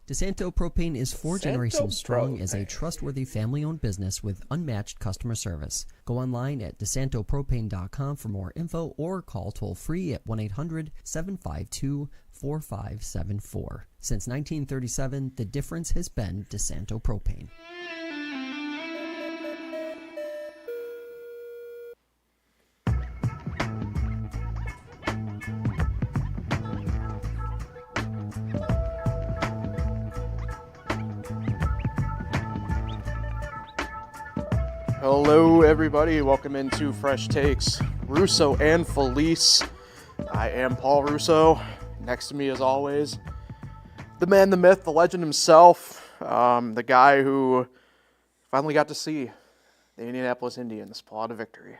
DeSanto Propane is 4 generations strong as a trustworthy family-owned business with unmatched customer service. Go online at DeSantoPropane.com for more info or call toll-free at 1-800-752-4574. Since 1937, the difference has been DeSanto Propane. Hello, everybody. Welcome into Fresh Takes. Russo and Felice. I am Paul Russo. Next to me, as always, the man, the myth, the legend himself, the guy who finally got to see the Indianapolis Indians pull out a victory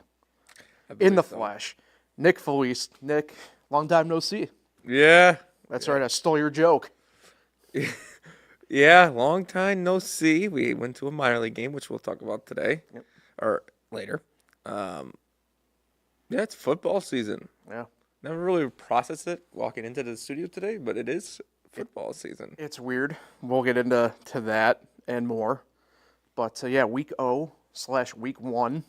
in the flesh. Nick Felice. Nick, long time no see. Yeah. That's right. I stole your joke. Yeah, long time no see. We went to a minor league game, which we'll talk about today or later. Yeah, it's football season. Yeah. Never really processed it walking into the studio today, but it is football season. It's weird. We'll get into that and more. But, yeah, week 0/week 1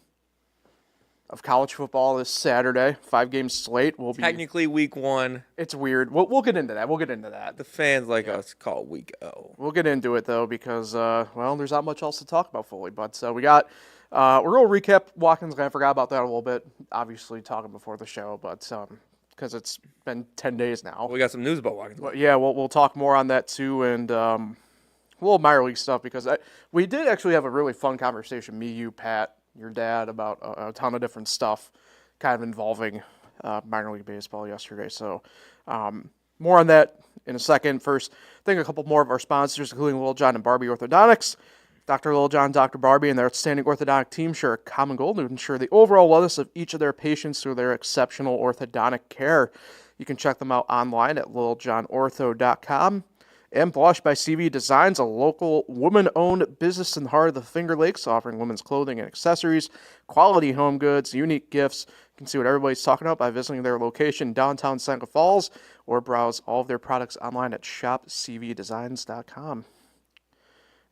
of college football this Saturday. 5-game slate will be technically week 1. It's weird. We'll get into that. The fans like us call it week 0. We'll get into it, though, because, there's not much else to talk about fully. But we got we're going to recap Watkins Glen. I forgot about that a little bit, obviously, talking before the show. But because it's been 10 days now. We got some news about Watkins Glen. But, yeah, we'll talk more on that, too, and a little minor league stuff, because we did actually have a really fun conversation, me, you, Pat, your dad, about a ton of different stuff kind of involving minor league baseball yesterday. So more on that in a second. First, I think a couple more of our sponsors, including Little John and Barbie Orthodontics. Dr. Little John, Dr. Barbie, and their outstanding orthodontic team share a common goal to ensure the overall wellness of each of their patients through their exceptional orthodontic care. You can check them out online at littlejohnortho.com. And Blush by CV Designs, a local woman-owned business in the heart of the Finger Lakes, offering women's clothing and accessories, quality home goods, unique gifts. You can see what everybody's talking about by visiting their location downtown Seneca Falls, or browse all of their products online at shopcvdesigns.com.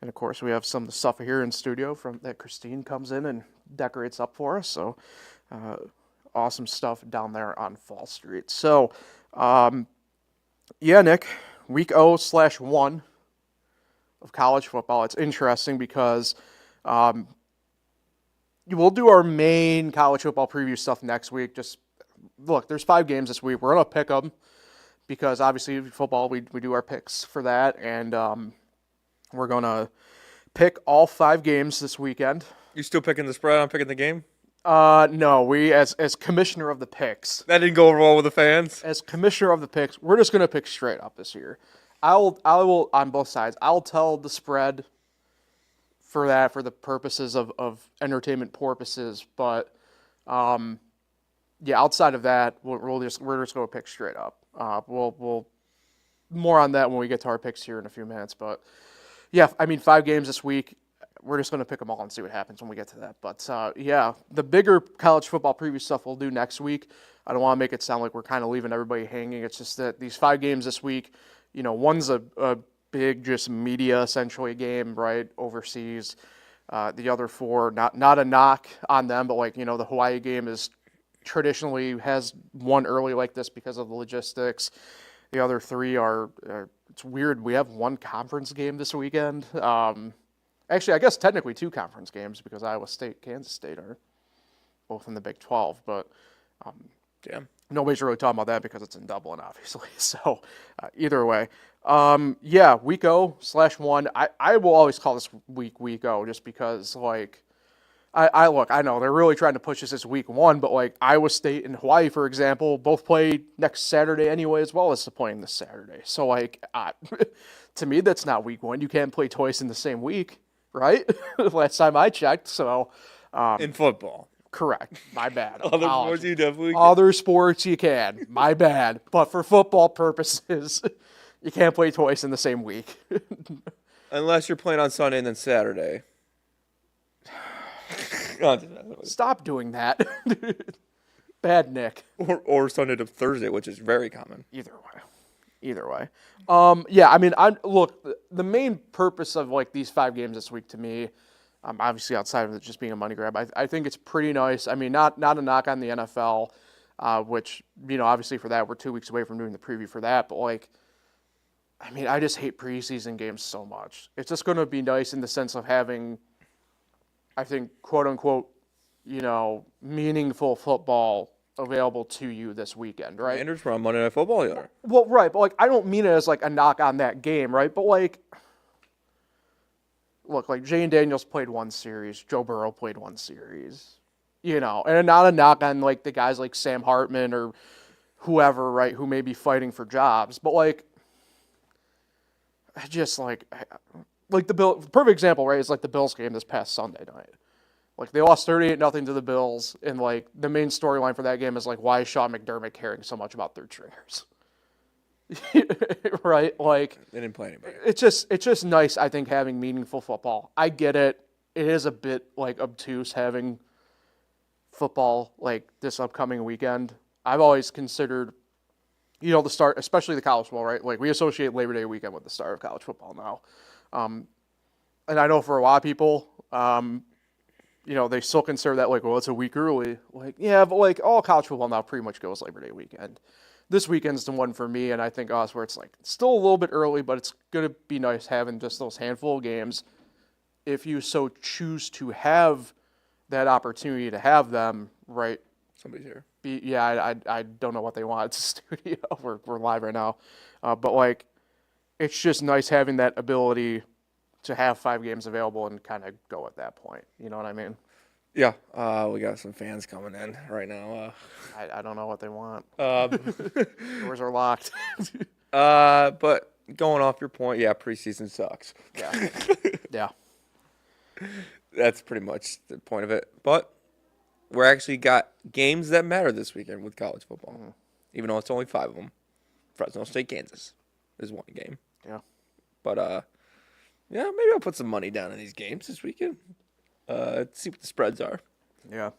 And, of course, we have some of the stuff here in studio that Christine comes in and decorates up for us. So, awesome stuff down there on Fall Street. So, Nick, week 0/1 of college football. It's interesting because we'll do our main college football preview stuff next week. Just look, there's 5 games this week. We're going to pick them because, obviously, football, we do our picks for that. And we're going to pick all 5 games this weekend. You still picking the spread? I'm picking the game? No, we, as commissioner of the picks. That didn't go over well with the fans? As commissioner of the picks, we're just going to pick straight up this year. I will, on both sides, I'll tell the spread for the purposes of entertainment purposes, but, outside of that, we're just going to pick straight up. We'll more on that when we get to our picks here in a few minutes, but, 5 games this week. We're just going to pick them all and see what happens when we get to that. But, the bigger college football preview stuff we'll do next week. I don't want to make it sound like we're kind of leaving everybody hanging. It's just that these 5 games this week, one's a big just media essentially game, right, overseas. The other 4, not a knock on them, but the Hawaii game is traditionally has one early like this because of the logistics. The other 3 are it's weird. We have 1 conference game this weekend. Actually, I guess technically 2 conference games because Iowa State, Kansas State are both in the Big 12. But nobody's really talking about that because it's in Dublin, obviously. So either way, week 0/1. I will always call this week 0 just because I know they're really trying to push this as week 1, but Iowa State and Hawaii, for example, both play next Saturday anyway, as well as playing this Saturday. So to me, that's not week 1. You can't play twice in the same week, right? Last time I checked. So in football, correct. My bad. Other sports you definitely can. Other sports you can. My bad. But for football purposes, you can't play twice in the same week. Unless you're playing on Sunday and then Saturday. Stop doing that. Bad Nick. Or Sunday to Thursday, which is very common. Either way. either way. Yeah, I mean, look, the main purpose of like these 5 games this week to me, obviously outside of it just being a money grab, I think it's pretty nice. I mean, not a knock on the NFL, which, obviously for that, we're 2 weeks away from doing the preview for that, but like, I mean, I just hate preseason games so much. It's just going to be nice in the sense of having, I think, quote unquote, meaningful football available to you this weekend, right? Commanders were on Monday Night Football the other. Well, right, but like I don't mean it as like a knock on that game, right? But like, look, like Jane Daniels played 1 series, Joe Burrow played 1 series, and not a knock on like the guys like Sam Hartman or whoever, right, who may be fighting for jobs, but like, I just like the perfect example, right, is like the Bills game this past Sunday night. Like, they lost 38-0 to the Bills, and, like, the main storyline for that game is, like, why is Sean McDermott caring so much about third stringers? Right? Like, They didn't play anybody. It's just nice, I think, having meaningful football. I get it. It is a bit, like, obtuse having football, like, this upcoming weekend. I've always considered, the start, especially the college football, right? Like, we associate Labor Day weekend with the start of college football now. And I know for a lot of people, they still consider that, like, well, it's a week early. Like, yeah, but, like, all college football now pretty much goes Labor Day weekend. This weekend's the one for me, and I think us where it's, like, still a little bit early, but it's going to be nice having just those handful of games. If you so choose to have that opportunity to have them, right? Somebody's here. I don't know what they want. It's a studio. We're live right now. But, like, it's just nice having that ability to have 5 games available and kind of go at that point. You know what I mean? Yeah, we got some fans coming in right now. I don't know what they want. But Doors are locked. going off your point, yeah, preseason sucks. Yeah. Yeah. That's pretty much the point of it. But we're actually got games that matter this weekend with college football, even though it's only 5 of them. Fresno State, Kansas is 1 game. Yeah. But yeah, maybe I'll put some money down in these games this weekend. See what the spreads are. Yeah.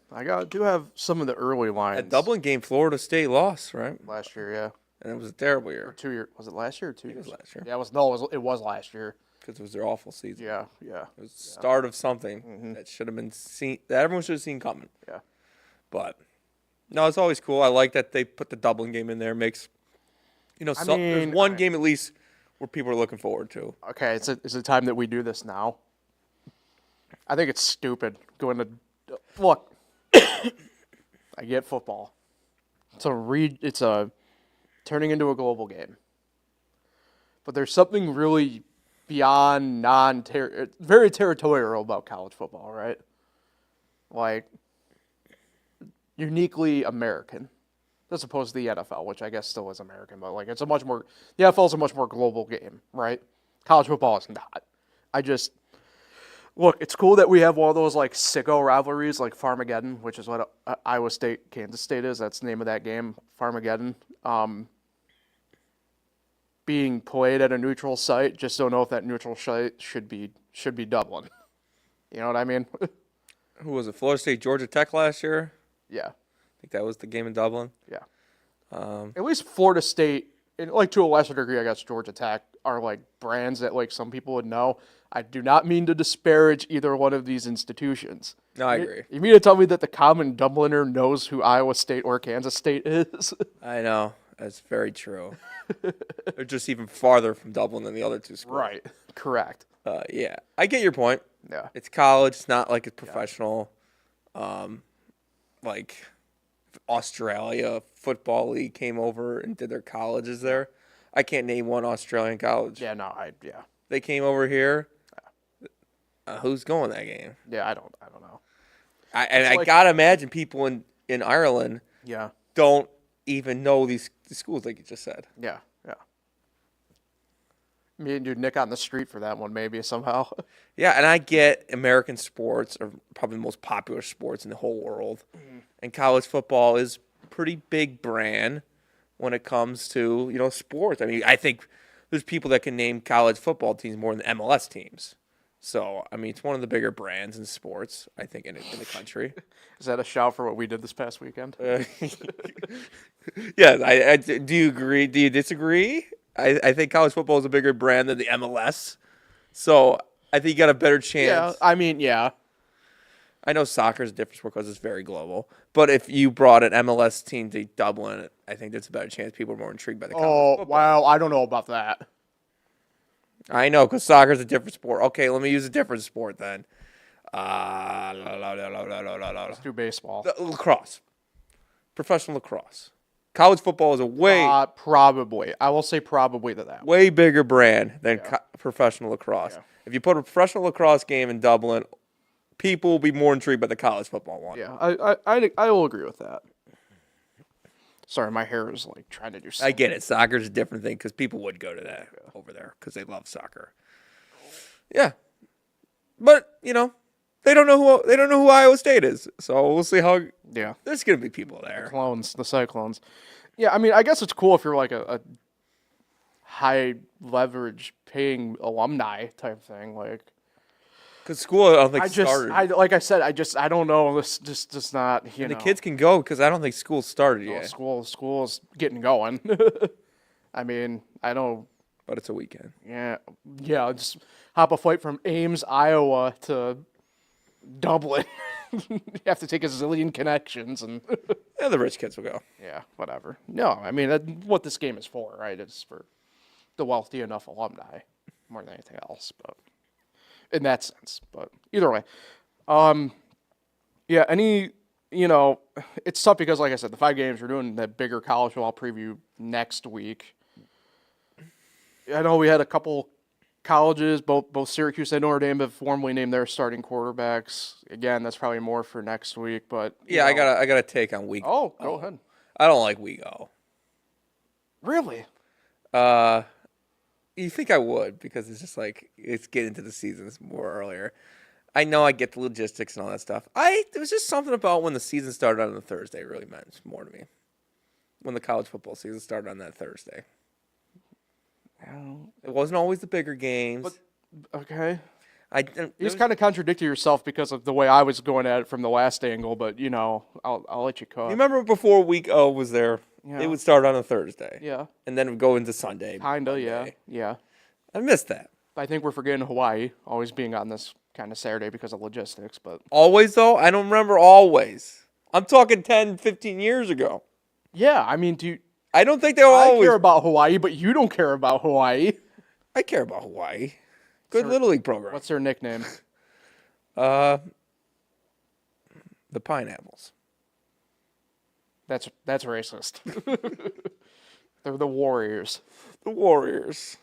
Do have some of the early lines. That Dublin game, Florida State lost, right? Last year, yeah. And it was a terrible year. 2 years. Was it last year or 2 It years? was last year. Yeah, it was last year. Because it was their awful season. Yeah. It was the start of something that should have been seen, that everyone should have seen coming. Yeah. But, no, it's always cool. I like that they put the Dublin game in there. Makes, there's one game at least where people are looking forward to. Okay, is it time that we do this now? I think it's stupid going to look. I get football. It's a turning into a global game. But there's something really beyond very territorial about college football, right? Like uniquely American. As opposed to the NFL, which I guess still is American, but like the NFL is a much more global game, right? College football is not. Look, it's cool that we have one of those like sicko rivalries like Farmageddon, which is what Iowa State, Kansas State is. That's the name of that game, Farmageddon. Being played at a neutral site, just don't know if that neutral site should be Dublin. You know what I mean? Who was it? Florida State, Georgia Tech last year? Yeah. I think that was the game in Dublin. Yeah. At least Florida State, and like to a lesser degree, I guess Georgia Tech are like brands that like some people would know. I do not mean to disparage either one of these institutions. No, I agree. You mean to tell me that the common Dubliner knows who Iowa State or Kansas State is? I know. That's very true. They're just even farther from Dublin than the other 2 schools. Right. Correct. Yeah. I get your point. Yeah. It's college. It's not like it's professional. Like Australia Football League came over and did their colleges there. I can't name one Australian college. Yeah, no, They came over here. Who's going that game? Yeah, I don't know. I gotta imagine people in Ireland Yeah. don't even know these schools like you just said. Yeah. Me and dude Nick on the street for that one maybe somehow. Yeah, and I get American sports are probably the most popular sports in the whole world. And college football is a pretty big brand when it comes to, sports. I mean, I think there's people that can name college football teams more than MLS teams. So, I mean, it's one of the bigger brands in sports, I think, in the country. Is that a shout for what we did this past weekend? Yeah, do you agree? Do you disagree? I think college football is a bigger brand than the MLS. So I think you got a better Yeah, chance. I mean, yeah. I know soccer is a different sport because it's very global. But if you brought an MLS team to Dublin, I think there's a better chance people are more intrigued by the college Oh, football. wow, I don't know about that. I know, because soccer is a different sport. Okay, let me use a different sport then. Let's do baseball. Lacrosse. Professional lacrosse. College football is a Probably. I will say probably to that. way bigger brand than professional lacrosse. Yeah. If you put a professional lacrosse game in Dublin, people will be more intrigued by the college football one. Yeah, I will agree with that. Sorry, my hair is like trying to do I something. get it. Soccer's a different thing because people would go to that over there because they love soccer. Yeah, but they don't know who Iowa State is. So we'll see how. Yeah. There's gonna be people there. The Cyclones. Yeah, I mean, I guess it's cool if you're like a high leverage paying alumni type thing. Like, Because school, I don't think started. I don't know. This just does not. And the kids can go because I don't think school started yet. School's getting going. I mean, I know. But it's a weekend. Yeah. Just hop a flight from Ames, Iowa to Dublin. You have to take a zillion connections and. Yeah, the rich kids will go. Yeah, whatever. No, I mean, what this game is for, right? It's for the wealthy enough alumni more than anything else, but in that sense. But either way, yeah, it's tough because, like I said, the 5 games, we're doing the bigger college football preview next week. I know we had a couple colleges, both Syracuse and Notre Dame have formally named their starting quarterbacks. Again, that's probably more for next week, but Yeah, I got a take on week. Oh, go ahead. I don't like week 0. Really? You think I would because it's just like it's getting into the seasons more earlier. I know I get the logistics and all that stuff. There was just something about when the season started on a Thursday really meant more to me. When the college football season started on that Thursday. It wasn't always the bigger games. But, okay. You just kind of contradicted yourself because of the way I was going at it from the last angle, but I'll let you cook. You remember before week 0 was there? Yeah. It would start on a Thursday. Yeah. And then it would go into Sunday. Kinda, yeah. Monday. Yeah. I missed that. I think we're forgetting Hawaii always being on this kind of Saturday because of logistics, but Always though? I don't remember always. I'm talking 10, 15 years ago. yeah, I mean, I don't think they were I always. care about Hawaii, but you don't care about Hawaii. I care about Hawaii. Good Little League program. What's their nickname? The Pineapples. That's racist. They're the Warriors. The Warriors.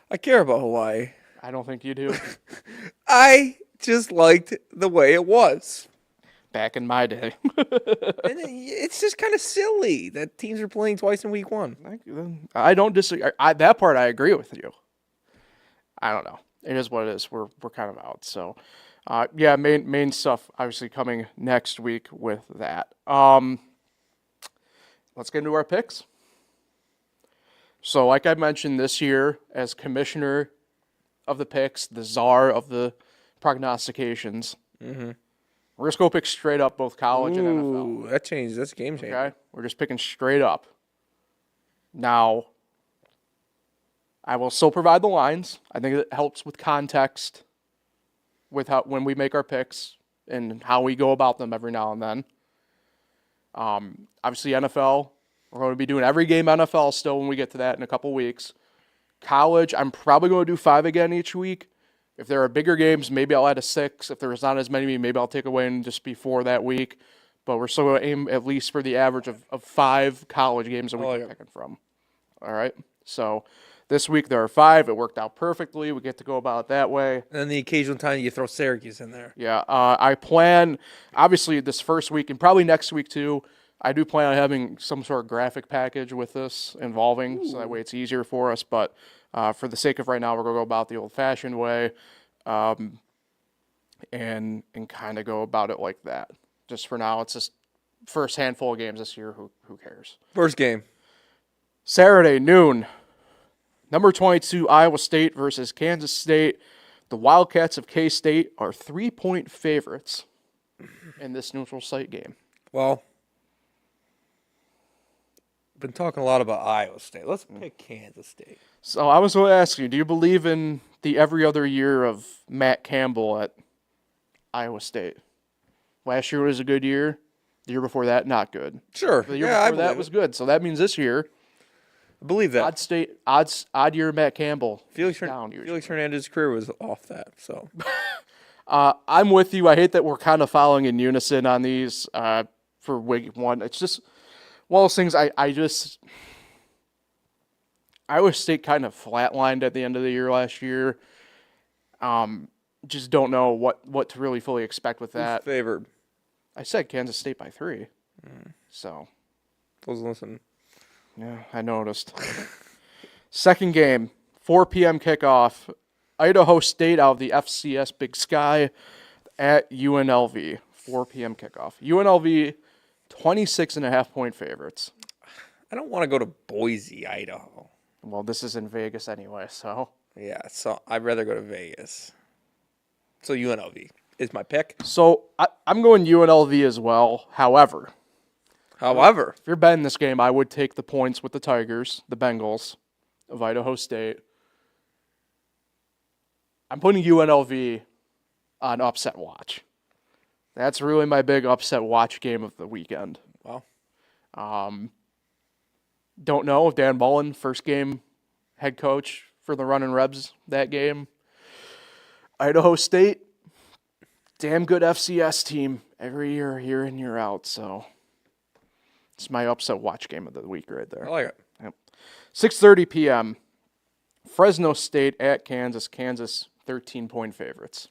I care about Hawaii. I don't think you do. I just liked the way it was. Back in my day. And it's just kind of silly that teams are playing twice in week 1. I don't disagree. That part I agree with you. I don't know. It is what it is. We're kind of out. So, yeah, main stuff obviously coming next week with that. Let's get into our picks. So, like I mentioned this year, as commissioner of the picks, the czar of the prognostications, we're just going to pick straight up both college and NFL. Ooh, that changed. That's a game changer. Okay? We're just picking straight up. Now, I will still provide the lines. I think it helps with context with when we make our picks and how we go about them every now and then. Obviously, NFL, we're going to be doing every game NFL still when we get to that in a couple weeks. College, I'm probably going to do 5 again each week. If there are bigger games, maybe I'll add a 6. If there's not as many, maybe I'll take away and just be 4 that week. But we're still going to aim at least for the average of 5 college games that we can pick from. All right? So this week there are 5. It worked out perfectly. We get to go about it that way. And then the occasional time you throw Syracuse in there. Yeah. I plan, obviously, this first week and probably next week too, I do plan on having some sort of graphic package with this involving, so that way it's easier for us. But for the sake of right now, we're going to go about the old-fashioned way and kind of go about it like that. Just for now, it's just first handful of games this year. Who cares? First game. Saturday, noon. Number 22, Iowa State versus Kansas State. The Wildcats of K-State are 3-point favorites in this neutral site game. Well, Been talking a lot about Iowa State. Let's pick Kansas State. So I was going to ask you, do you believe in the every other year of Matt Campbell at Iowa State? Last year was a good year. The year before that, not good. Sure. The year I before that was good. So that means this year, I believe that. odd year Matt Campbell. Felix Hernandez's career was off that. So I'm with you. I hate that we're kind of following in unison on these for week one. It's just one of those things. Iowa State kind of flatlined at the end of the year last year. Just don't know what to really fully expect with that. who's favored? I said Kansas State by 3. So, Wasn't listening. yeah, I noticed. Second game, 4 p.m. kickoff. Idaho State out of the FCS Big Sky at UNLV. 4 p.m. kickoff. UNLV, 26.5-point favorites. I don't want to go to Boise, Idaho. Well, this is in Vegas anyway, so. Yeah, so I'd rather go to Vegas. So UNLV is my pick. So I'm going UNLV as well. However, if you're betting this game, I would take the points with the Tigers, the Bengals of Idaho State. I'm putting UNLV on upset watch. That's really my big upset watch game of the weekend. Wow. Don't know if Dan Mullen, first game head coach for the Runnin' Rebs that game. Idaho State, damn good FCS team every year in, year out. So it's my upset watch game of the week right there. I like it. Yep. 6:30 p.m. Fresno State at Kansas. Kansas 13-point favorites.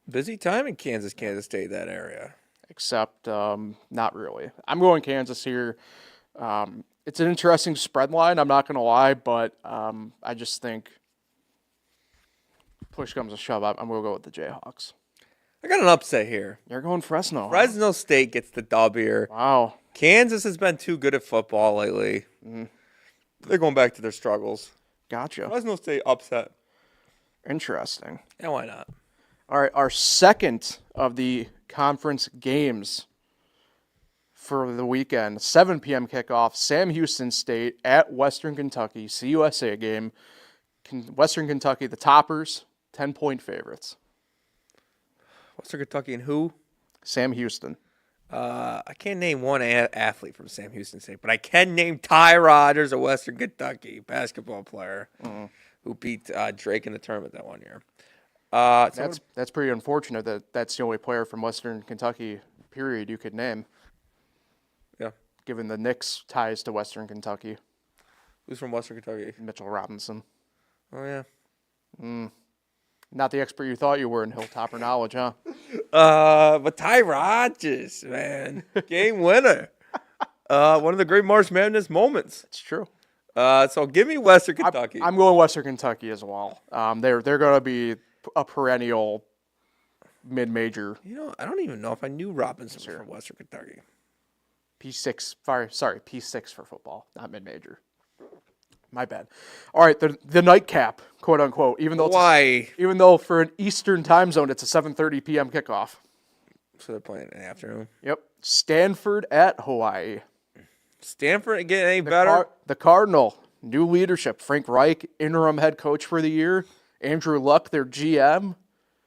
Busy time in Kansas State, that area. Except not really. I'm going Kansas here. It's an interesting spread line, I'm not going to lie, but I just think push comes to shove, I'm going to go with the Jayhawks. I got an upset here. You're going Fresno. Fresno State gets the dub here. Wow. Kansas has been too good at football lately. Mm-hmm. They're going back to their struggles. Gotcha. Fresno State upset. Interesting. Yeah, why not? All right, our second of the conference games for the weekend, 7 p.m. kickoff, Sam Houston State at Western Kentucky, CUSA game. Western Kentucky, the toppers, 10-point favorites. Western Kentucky and who? Sam Houston. I can't name one athlete from Sam Houston State, but I can name Ty Rodgers, a Western Kentucky basketball player who beat Drake in the tournament that one year. That's pretty unfortunate that that's the only player from Western Kentucky, period, you could name. Yeah. Given the Knicks' ties to Western Kentucky. Who's from Western Kentucky? Mitchell Robinson. Oh, yeah. Not the expert you thought you were in Hilltopper knowledge, huh? But Ty Rodgers, man. Game winner. One of the great March Madness moments. It's true. So give me Western Kentucky. I'm going Western Kentucky as well. They're going to be a perennial mid-major. You know, I don't even know if I knew Robinson was from Western Kentucky. P6, sorry, P6 for football, not mid-major. My bad. All right, the nightcap, quote unquote. Even though for an Eastern time zone, it's a 7:30 p.m. kickoff. So they're playing in the afternoon. Yep. Stanford at Hawaii. Stanford getting any better? The Cardinal, new leadership. Frank Reich, interim head coach for the year. Andrew Luck, their GM.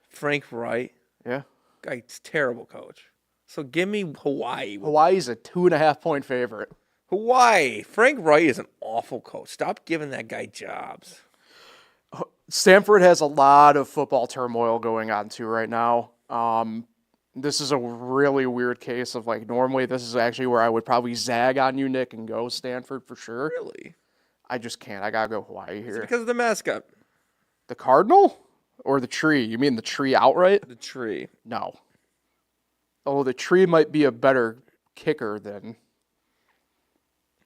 Frank Reich. Yeah. Guy's terrible coach. So give me Hawaii. Hawaii's a 2.5-point favorite. Hawaii. Frank Reich is an awful coach. Stop giving that guy jobs. Stanford has a lot of football turmoil going on too right now. This is a really weird case of normally this is actually where I would probably zag on you, Nick, and go Stanford for sure. Really? I just can't. I gotta go Hawaii here. It's because of the mascot. The Cardinal or the tree? You mean the tree outright? The tree. No. Oh, the tree might be a better kicker than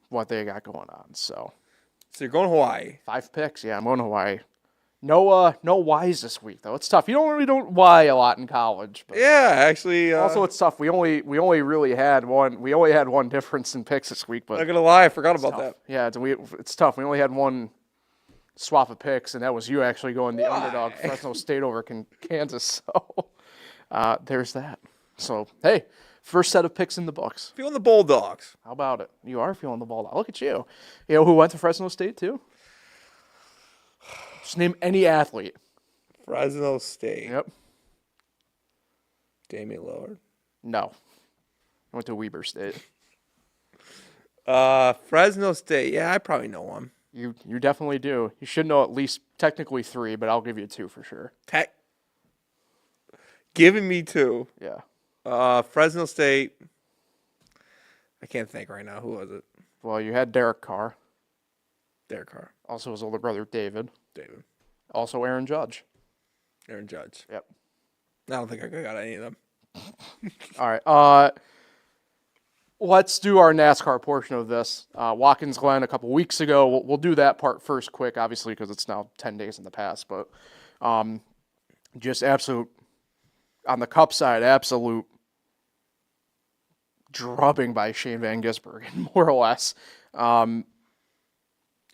what they got going on. So you're going Hawaii. 5 picks. Yeah, I'm going Hawaii. No Ys this week though. It's tough. You don't Y a lot in college. But yeah, actually. Also, it's tough. We only really had one. We only had one difference in picks this week. But not gonna lie, I forgot about that. Yeah, it's tough. We only had one swap of picks, and that was you actually going the underdog Fresno State over Kansas. So there's that. So hey, First set of picks in the books. Feeling the Bulldogs. How about it? You are feeling the ball. Look at you. You know who went to Fresno State too? Just name any athlete. Fresno State. Yep. Damian Lillard. No. I went to Weber State. Fresno State. Yeah, I probably know him. You definitely do. You should know at least technically 3, but I'll give you 2 for sure. Giving me 2. Yeah. Fresno State. I can't think right now. Who was it? Well, you had Derek Carr. Derek Carr. Also his older brother David. David. Also Aaron Judge. Aaron Judge. Yep. I don't think I got any of them. All right. Let's do our NASCAR portion of this. Watkins Glen a couple weeks ago. We'll do that part first quick, obviously, because it's now 10 days in the past. But just absolute, on the Cup side, absolute drubbing by Shane Van Gisbergen, more or less.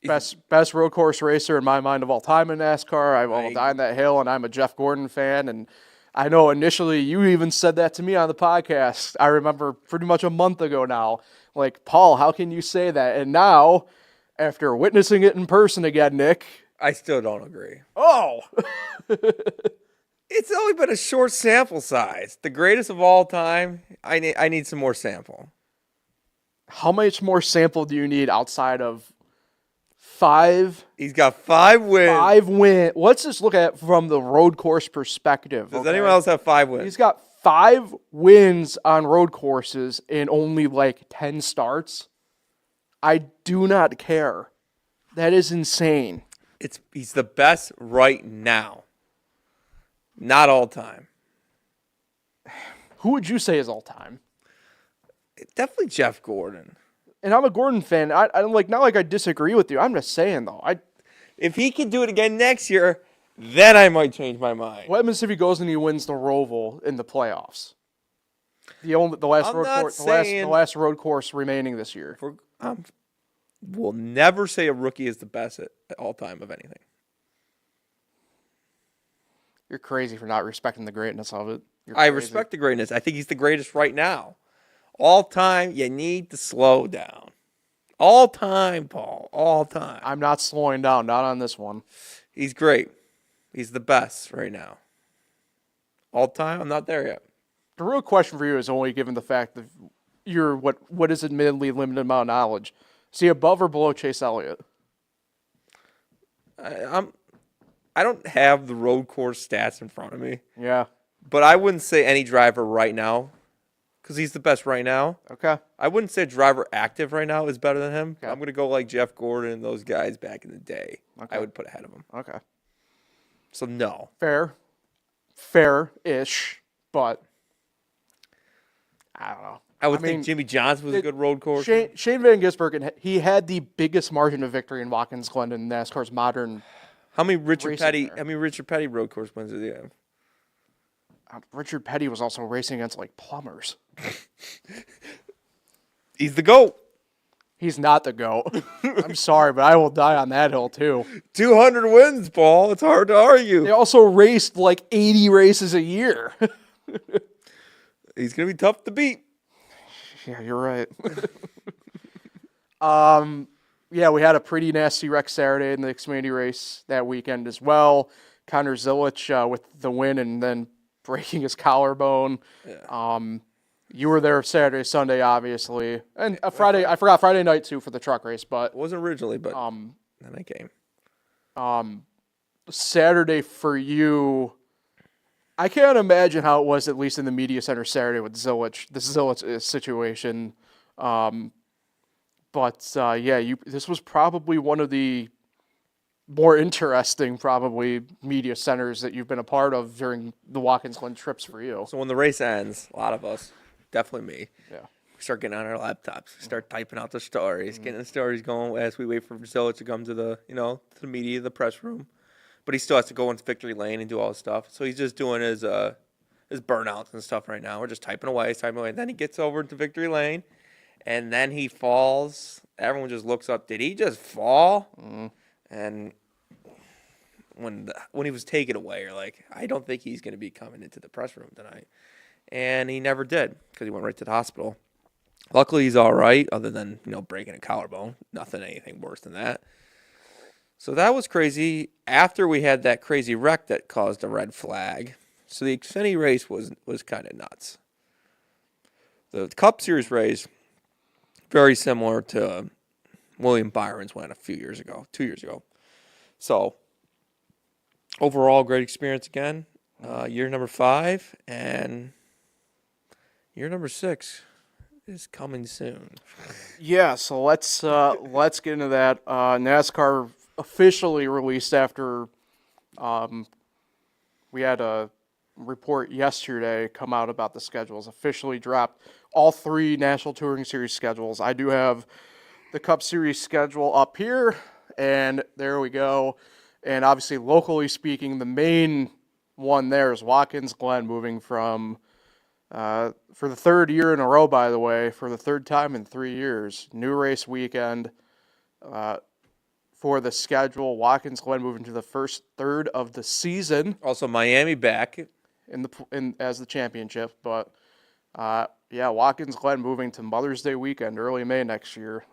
Best road course racer in my mind of all time in NASCAR. I will die on that hill, and I'm a Jeff Gordon fan. And I know initially you even said that to me on the podcast. I remember pretty much a month ago now. Like, Paul, how can you say that? And now, after witnessing it in person again, Nick. I still don't agree. Oh! It's only been a short sample size. The greatest of all time. I need some more sample. How much more sample do you need outside of 5? He's got 5 wins. 5 wins. Let's just look at it from the road course perspective. Does anyone else have 5 wins? He's got 5 wins on road courses in only like 10 starts. I do not care. That is insane. He's the best right now. Not all time. Who would you say is all time? Definitely Jeff Gordon. And I'm a Gordon fan. I'm like, not like I disagree with you. I'm just saying though. If he can do it again next year, then I might change my mind. What happens if he goes and he wins the Roval in the playoffs? The last road course remaining this year. We'll never say a rookie is the best at all time of anything. You're crazy for not respecting the greatness of it. I respect the greatness. I think he's the greatest right now. All time, you need to slow down. All time, Paul. All time. I'm not slowing down. Not on this one. He's great. He's the best right now. All time, I'm not there yet. The real question for you is only given the fact that you're what is admittedly limited amount of knowledge. Is he above or below Chase Elliott? I don't have the road course stats in front of me. Yeah. But I wouldn't say any driver right now, because he's the best right now. Okay. I wouldn't say a driver active right now is better than him. Okay. I'm going to go like Jeff Gordon and those guys back in the day. Okay. I would put ahead of him. Okay. So, no. Fair-ish, but I don't know. I would think Jimmy Johnson was a good road course. Shane Van Gisbergen, he had the biggest margin of victory in Watkins Glen in NASCAR's modern. How many Richard Petty road course wins did he have? Richard Petty was also racing against like plumbers. He's the GOAT. He's not the GOAT. I'm sorry, but I will die on that hill too. 200 wins, Paul. It's hard to argue. They also raced like 80 races a year. He's going to be tough to beat. Yeah, you're right. Yeah, we had a pretty nasty wreck Saturday in the Xfinity race that weekend as well. Connor Zilic with the win and then breaking his collarbone. Yeah. You were there Saturday, Sunday, obviously, and Friday. I forgot Friday night too for the truck race, but it wasn't originally, but then I came. Saturday for you, I can't imagine how it was, at least in the media center Saturday with Zilic, the Zilic situation. But this was probably one of the more interesting, probably, media centers that you've been a part of during the Watkins Glen trips for you. So when the race ends, a lot of us, definitely me, we start getting on our laptops, start typing out the stories, getting the stories going as we wait for Zilic to come to the, to the media, the press room. But he still has to go into victory lane and do all his stuff. So he's just doing his burnouts and stuff right now. We're just typing away. And then he gets over into victory lane, and then he falls. Everyone just looks up. Did he just fall? And when he was taken away, you're like, I don't think he's going to be coming into the press room tonight. and he never did because he went right to the hospital. Luckily, he's all right, other than breaking a collarbone. Anything worse than that. So that was crazy. After we had that crazy wreck that caused a red flag, so the Xfinity race was kind of nuts. The Cup Series race, very similar to William Byron's one a few years ago, 2 years ago. So overall, great experience again. Year number 5 and year number 6 is coming soon. Yeah, so let's get into that. NASCAR officially released after we had a report yesterday come out about the schedules. Officially dropped all 3 National Touring Series schedules. I do have the Cup Series schedule up here, and there we go. And obviously, locally speaking, the main one there is Watkins Glen moving from, for the 3rd year in a row, by the way, for the 3rd time in 3 years, new race weekend for the schedule. Watkins Glen moving to the first third of the season. Also, Miami back As the championship, but Watkins Glen moving to Mother's Day weekend, early May next year.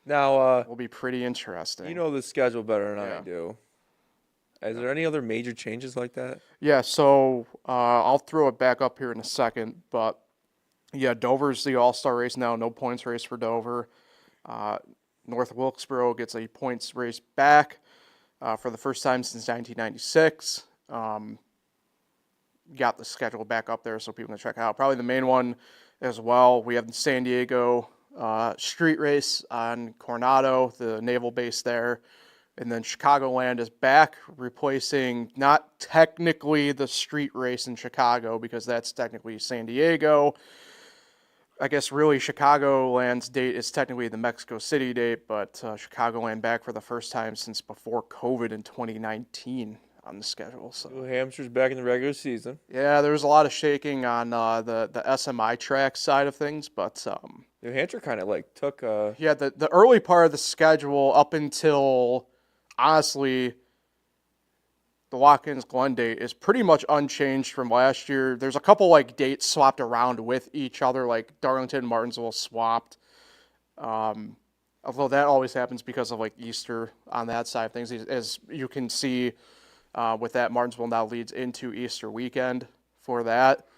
Now, will be pretty interesting. You know the schedule better than I do. Is there any other major changes like that? Yeah, so I'll throw it back up here in a second, but Dover's the all-star race now, no points race for Dover. North Wilkesboro gets a points race back for the first time since 1996. Got the schedule back up there so people can check out. Probably the main one as well. We have the San Diego street race on Coronado, the naval base there. And then Chicagoland is back, replacing not technically the street race in Chicago because that's technically San Diego. I guess really Chicagoland's date is technically the Mexico City date, but Chicagoland back for the first time since before COVID in 2019 on the schedule. So New Hampshire's back in the regular season. Yeah, there was a lot of shaking on the SMI track side of things, but New Hampshire kind of took the early part of the schedule up until honestly the Watkins Glen date is pretty much unchanged from last year. There's a couple dates swapped around with each other, like Darlington, Martinsville swapped. Although that always happens because of Easter on that side of things, as you can see. With that, Martinsville now leads into Easter weekend for that,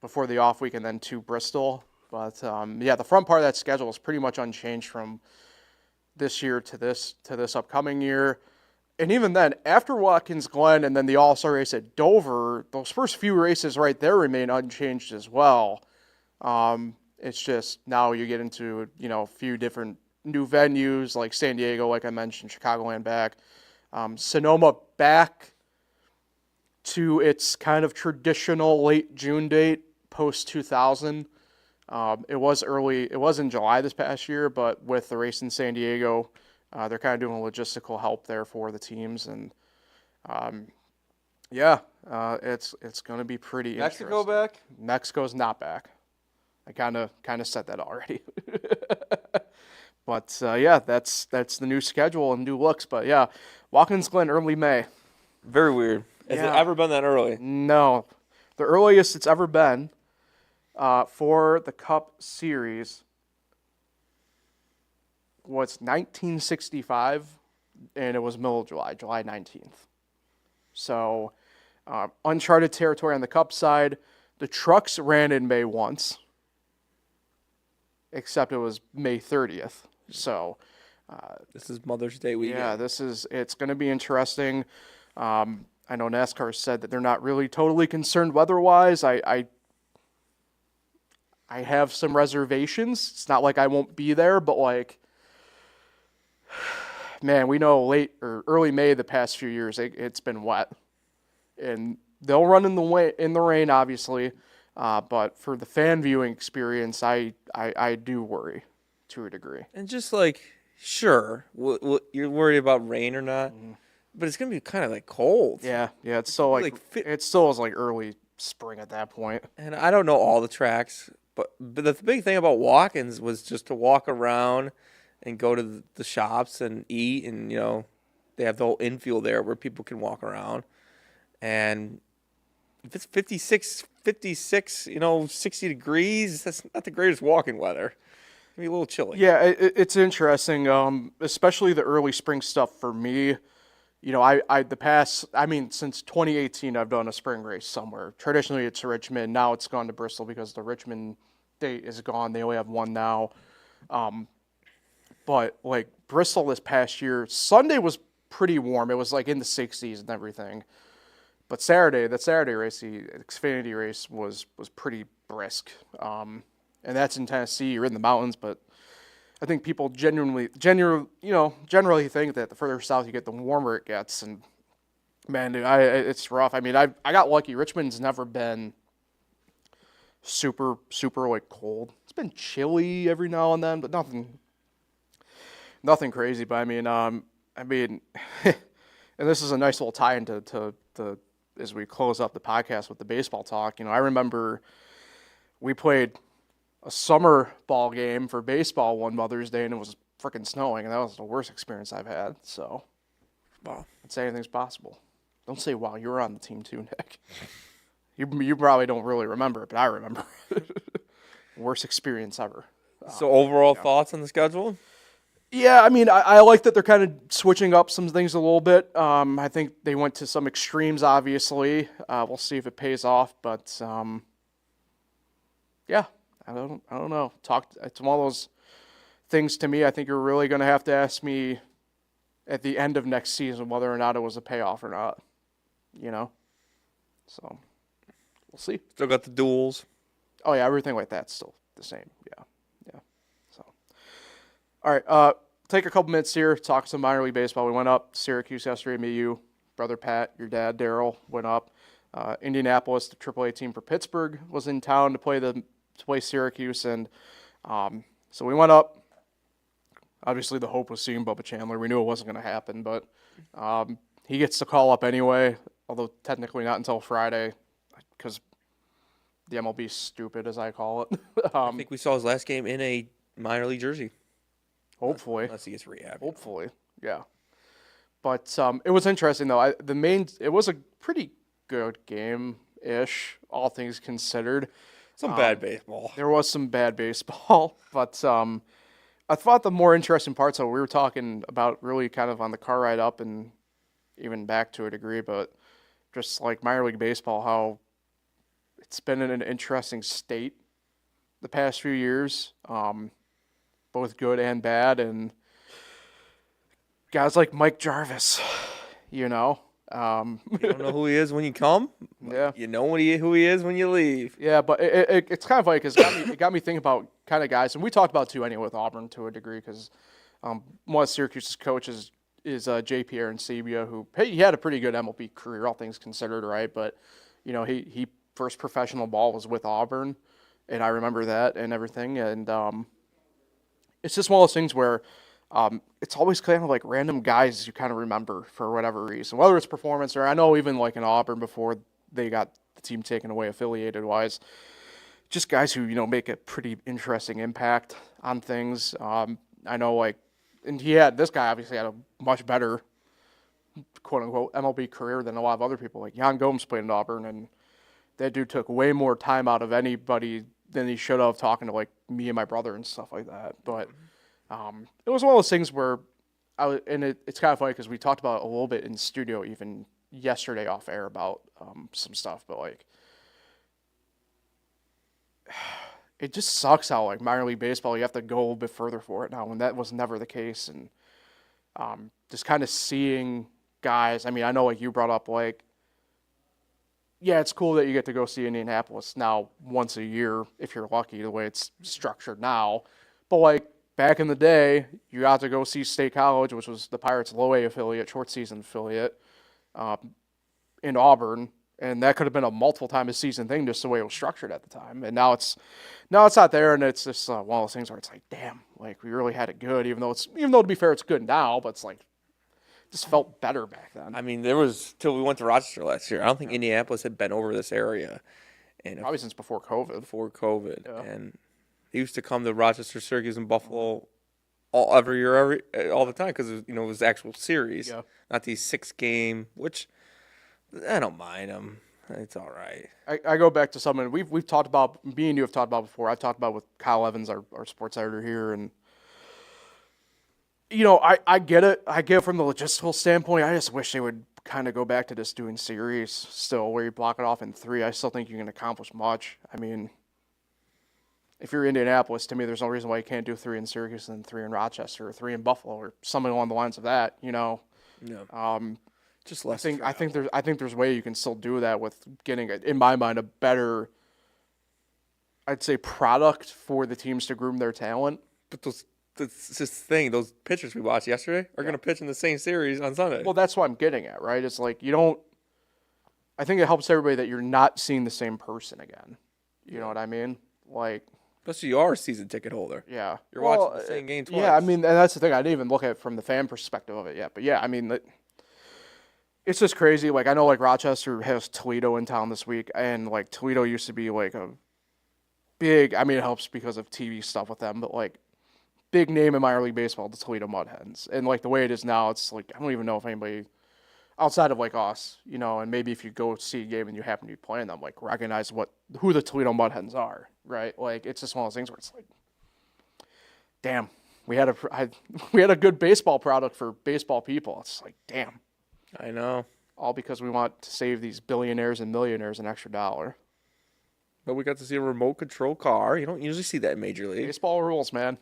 before the off week, and then to Bristol. But the front part of that schedule is pretty much unchanged from this year to this upcoming year. And even then, after Watkins Glen and then the All-Star race at Dover, those first few races right there remain unchanged as well. It's just now you get into a few different new venues like San Diego, like I mentioned, Chicagoland back, Sonoma back to its kind of traditional late June date, post 2000. It was in July this past year, but with the race in San Diego, they're kind of doing logistical help there for the teams, and it's going to be pretty Mexico interesting. back? Mexico's not back. I kind of said that already. But that's the new schedule and new looks. But Watkins Glen early May. Very weird. Has it ever been that early? No. The earliest it's ever been for the Cup Series was 1965, and it was middle of July 19th. So uncharted territory on the Cup side. The trucks ran in May once, except it was May 30th. So this is Mother's Day weekend. Yeah, it's going to be interesting. I know NASCAR said that they're not really totally concerned weather-wise. I have some reservations. It's not like I won't be there, but man, we know late or early May the past few years it's been wet, and they'll run in the rain, obviously. But for the fan viewing experience, I do worry to a degree. And just sure, you're worried about rain or not. Mm-hmm. But it's gonna be kind of cold. Yeah. It's still it still is early spring at that point. And I don't know all the tracks, but the big thing about Watkins was just to walk around and go to the shops and eat, and they have the whole infield there where people can walk around. And if it's 56, 60 degrees, that's not the greatest walking weather. It'll be a little chilly. Yeah, it's interesting, especially the early spring stuff for me. You know, since 2018, I've done a spring race somewhere. Traditionally, it's Richmond. Now it's gone to Bristol because the Richmond date is gone. They only have one now. But like Bristol this past year, Sunday was pretty warm. It was like in the 60s and everything. But that Saturday race, the Xfinity race, was pretty brisk. And that's in Tennessee. You're in the mountains, but I think people generally think that the further south you get, the warmer it gets. And man, dude, it's rough. I mean, I got lucky. Richmond's never been super like cold. It's been chilly every now and then, but nothing crazy. But I mean, and this is a nice little tie into to as we close up the podcast with the baseball talk. You know, I remember we played a summer ball game for baseball one Mother's Day, and it was freaking snowing, and that was the worst experience I've had. So, wow, I'd say anything's possible. Don't say wow. You were on the team too, Nick. You probably don't really remember it, but I remember. Worst experience ever. So overall thoughts on the schedule? Yeah, I mean, I like that they're kind of switching up some things a little bit. I think they went to some extremes, obviously. We'll see if it pays off, but yeah, I don't know. It's one of those things to me. I think you're really going to have to ask me at the end of next season whether or not it was a payoff or not. You know, so we'll see. Still got the duels. Oh yeah, everything like that's still the same. Yeah. So, all right. Take a couple minutes here. Talk some minor league baseball. We went up to Syracuse yesterday. Me, you, brother Pat, your dad Daryl went up. Indianapolis, the AAA team for Pittsburgh, was in town to play Syracuse, and so we went up. Obviously, the hope was seeing Bubba Chandler. We knew it wasn't going to happen, but he gets the call up anyway. Although technically not until Friday, because the MLB's stupid, as I call it. I think we saw his last game in a minor league jersey. Hopefully. Unless he gets rehab. Hopefully, yeah. But it was interesting, though. It was a pretty good game-ish, all things considered. Some bad baseball. There was some bad baseball, but I thought the more interesting parts of what we were talking about really kind of on the car ride up and even back to a degree, but just like minor league baseball, how it's been in an interesting state the past few years, both good and bad, and guys like Mike Jarvis, you know. You don't know who he is when you come. Yeah. You know who he is when you leave. Yeah, but it's kind of like it got me thinking about kind of guys, and we talked about too anyway with Auburn to a degree because one of Syracuse's coaches is J.P. Arancibia, who he had a pretty good MLB career, all things considered, right? But you know, he first professional ball was with Auburn, and I remember that and everything, and it's just one of those things where it's always kind of like random guys you kind of remember for whatever reason, whether it's performance or I know even like in Auburn before they got the team taken away affiliated wise, just guys who, you know, make a pretty interesting impact on things. I know like, and this guy obviously had a much better quote unquote MLB career than a lot of other people. Like Yan Gomes played in Auburn, and that dude took way more time out of anybody than he should have, talking to like me and my brother and stuff like that. But it was one of those things where it's kind of funny because we talked about it a little bit in studio even yesterday off air about some stuff, but like it just sucks how like minor league baseball you have to go a little bit further for it now when that was never the case. And just kind of seeing guys, I mean, I know like you brought up like, yeah, it's cool that you get to go see Indianapolis now once a year if you're lucky the way it's structured now. But like back in the day, you got to go see State College, which was the Pirates' low A affiliate, short season affiliate, in Auburn, and that could have been a multiple time a season thing just the way it was structured at the time. And now it's not there, and it's just one of those things where it's like, damn, like we really had it good, even though to be fair, it's good now, but it's like just felt better back then. I mean, there was till we went to Rochester last year. I don't think Indianapolis had been over this area, and probably since before COVID. Yeah. And he used to come to Rochester, Syracuse, and Buffalo every year, all the time because it was actual series, not these 6-game. Which I don't mind them. It's all right. I go back to something we've talked about. Me and you have talked about before. I've talked about with Kyle Evans, our sports editor here, and I get it. I get it from the logistical standpoint. I just wish they would kind of go back to just doing series still, where you block it off in 3. I still think you can accomplish much. I mean, if you're Indianapolis, to me, there's no reason why you can't do 3 in Syracuse and 3 in Rochester or 3 in Buffalo or something along the lines of that. Yeah. Just less. I think there's a way you can still do that with getting, in my mind, a better, I'd say, product for the teams to groom their talent. But that's just the thing. Those pitchers we watched yesterday are going to pitch in the same series on Sunday. Well, that's what I'm getting at, right? It's like I think it helps everybody that you're not seeing the same person again. You know what I mean? Like, especially you are a season ticket holder. Yeah. You're watching the same game twice. Yeah, I mean, and that's the thing. I didn't even look at it from the fan perspective of it yet. But yeah, I mean, it's just crazy. Like, I know, like, Rochester has Toledo in town this week, and, like, Toledo used to be, like, a big, I mean, it helps because of TV stuff with them, but, like, big name in minor league baseball, the Toledo Mud Hens. And, like, the way it is now, it's, like, I don't even know if anybody outside of, like, us, and maybe if you go see a game and you happen to be playing them, like, recognize who the Toledo Mud Hens are, right? Like, it's just one of those things where it's like, damn, we had a good baseball product for baseball people. It's like, damn. I know. All because we want to save these billionaires and millionaires an extra $1. But we got to see a remote control car. You don't usually see that in Major League. Baseball rules, man.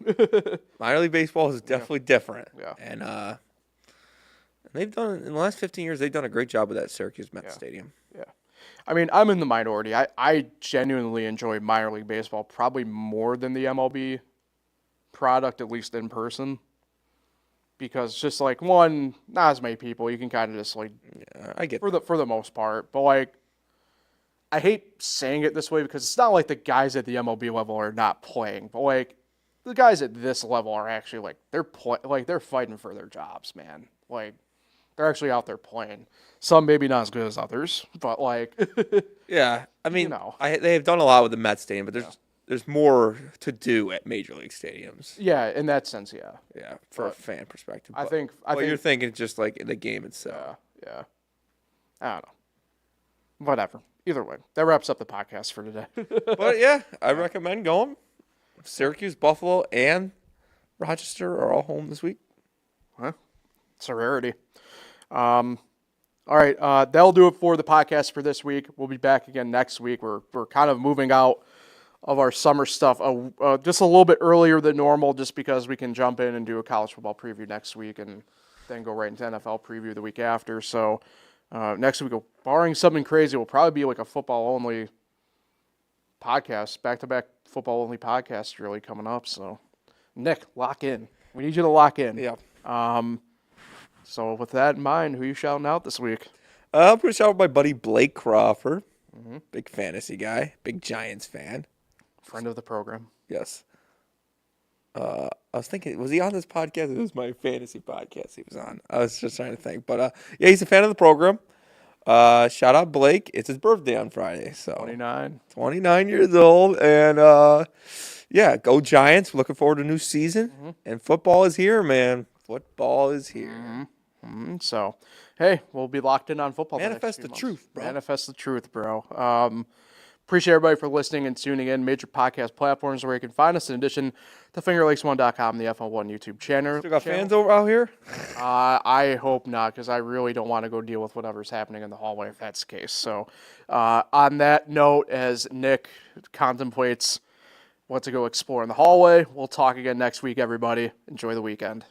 Minor League Baseball is definitely different. Yeah. And they've done, in the last 15 years, they've done a great job with that Syracuse Mets Stadium. Yeah. I mean, I'm in the minority. I genuinely enjoy minor league baseball probably more than the MLB product, at least in person. Because just like, one, not as many people. You can kind of just like, I get for the most part. But like, I hate saying it this way because it's not like the guys at the MLB level are not playing, but like the guys at this level are actually like they're fighting for their jobs, man. Like they're actually out there playing. Some maybe not as good as others, but like yeah, I mean, they've done a lot with the Mets stadium, but there's more to do at major league stadiums. Yeah, in that sense, yeah. Yeah, for a fan perspective. I think you're thinking just like in the game itself. Yeah. I don't know. Whatever. Either way, that wraps up the podcast for today. But yeah, I recommend going. Syracuse, Buffalo, and Rochester are all home this week. Huh? It's a rarity. All right, that'll do it for the podcast for this week. We'll be back again next week. We're kind of moving out of our summer stuff just a little bit earlier than normal, just because we can jump in and do a college football preview next week and then go right into NFL preview the week after. So next week, barring something crazy, will probably be like a football-only podcast, back-to-back football-only podcast really coming up. So, Nick, lock in. We need you to lock in. Yeah. So with that in mind, who are you shouting out this week? I'm going to shout out my buddy Blake Crawford. Mm-hmm. Big fantasy guy. Big Giants fan. Friend of the program. Yes. I was thinking, was he on this podcast? It was my fantasy podcast he was on. I was just trying to think. But, yeah, he's a fan of the program. Shout out Blake. It's his birthday on Friday. So 29 years old. And, yeah, go Giants. Looking forward to a new season. Mm-hmm. And football is here, man. Football is here. Mm-hmm. Mm-hmm. So, hey, we'll be locked in on football. Manifest the truth, bro. Manifest the truth, bro. Appreciate everybody for listening and tuning in. Major podcast platforms where you can find us, in addition to FingerLakes1.com, the FL1 YouTube channel. Still got fans over out here? I hope not, because I really don't want to go deal with whatever's happening in the hallway if that's the case. So, on that note, as Nick contemplates what to go explore in the hallway, we'll talk again next week, everybody. Enjoy the weekend.